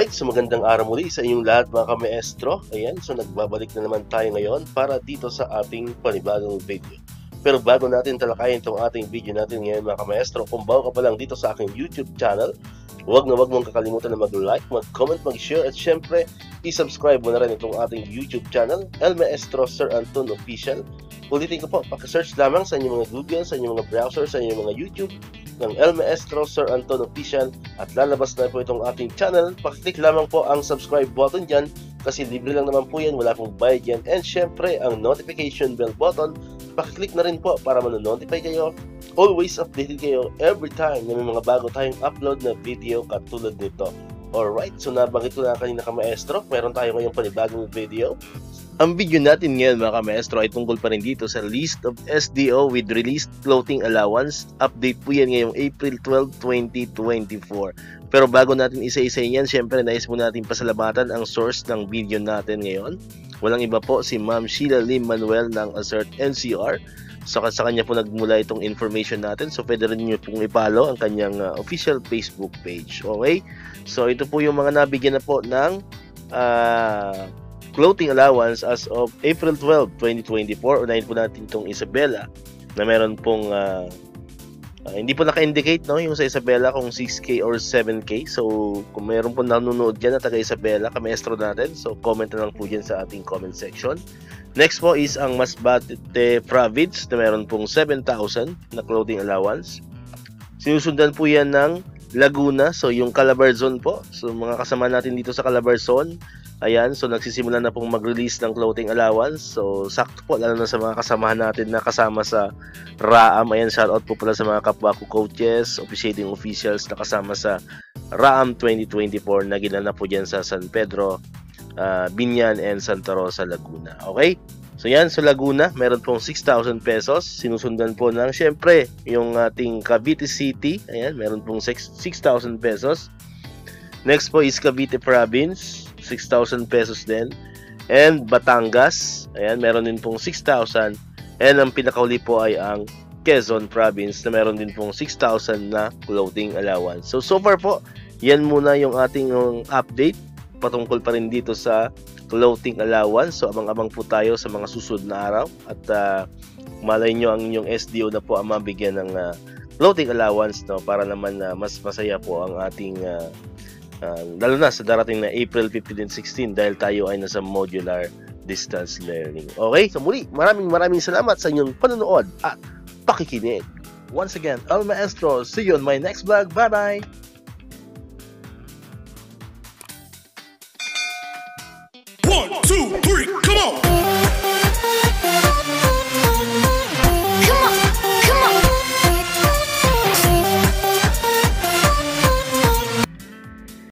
Alright, so magandang araw muli sa inyong lahat mga kamaestro. Ayan, so nagbabalik na naman tayo ngayon para dito sa ating panibagong video. Pero bago natin talakayin itong ating video natin ngayon mga kamaestro, kung bago ka pa lang dito sa aking YouTube channel, huwag mong kakalimutan na mag-like, mag-comment, mag-share at syempre, i-subscribe mo na rin itong ating YouTube channel, El Maestro Sir Anton Official. Ulitin ko po, paki-search lamang sa inyong mga Google, sa inyong mga browser, sa inyong mga YouTube ng El Maestro Sir Anton Official at lalabas na po itong ating channel. Pakiclick lamang po ang subscribe button dyan kasi libre lang naman po yan, wala pong bayad yan. And syempre, ang notification bell button, pakiclick na rin po para manonotify kayo. Always updated kayo every time na may mga bago tayong upload na video katulad nito. Alright, so nabanggit ko na kanina kamaestro, meron tayo ngayong panibagong video. Ang video natin ngayon mga kamaestro ay tungkol pa rin dito sa list of SDO with released floating allowance. Update po yan ngayong April 12, 2024. Pero bago natin isa-isa yan, syempre nais po natin pasalamatan ang source ng video natin ngayon. Walang iba po si Ma'am Sheila Lim Manuel ng Assert NCR. Sa kanya po nagmula itong information natin. So pwede rin nyo pong i-follow ang kanyang official Facebook page. Okay? So ito po yung mga nabigyan na po ng floating allowance as of April 12, 2024. Unahin po natin itong Isabela na meron pong hindi po naka-indicate no, yung sa Isabela kung 6K or 7K. So kung meron po nanonood dyan na taga Isabela, kamaestro natin, so comment na lang po dyan sa ating comment section. Next po is ang Masbate Province na meron pong 7,000 na floating allowance. Sinusundan po yan ng Laguna, so yung Calabarzon po. So mga kasama natin dito sa Calabarzon, ayan, so nagsisimula na pong mag-release ng floating allowance. So sakto po, lalo na sa mga kasamahan natin na kasama sa RAAM. Ayan, shoutout po pala sa mga kapwa ko coaches, officiating officials na kasama sa RAAM 2024 na ginanap po dyan sa San Pedro, Binyan and Santa Rosa, Laguna. Okay? So yan, sa Laguna, meron pong 6,000 pesos. Sinusundan po ng, syempre, yung ating Cavite City. Ayan, meron pong 6,000 pesos. Next po is Cavite Province, 6,000 pesos din. And Batangas, ayan, meron din pong 6,000. And ang pinakauli po ay ang Quezon Province na meron din pong 6,000 na floating allowance. So far po, yan muna yung ating update patungkol pa rin dito sa floating allowance. So abang-abang po tayo sa mga susunod na araw at malay nyo ang inyong SDO na po ang mabigyan ng floating allowance, no, para naman mas masaya po ang ating lalo na sa darating na April 15 and 16 dahil tayo ay nasa modular distance learning. Okay, so muli maraming salamat sa inyong panonood at pakikinig. Once again, El Maestro, see you on my next vlog. Bye bye.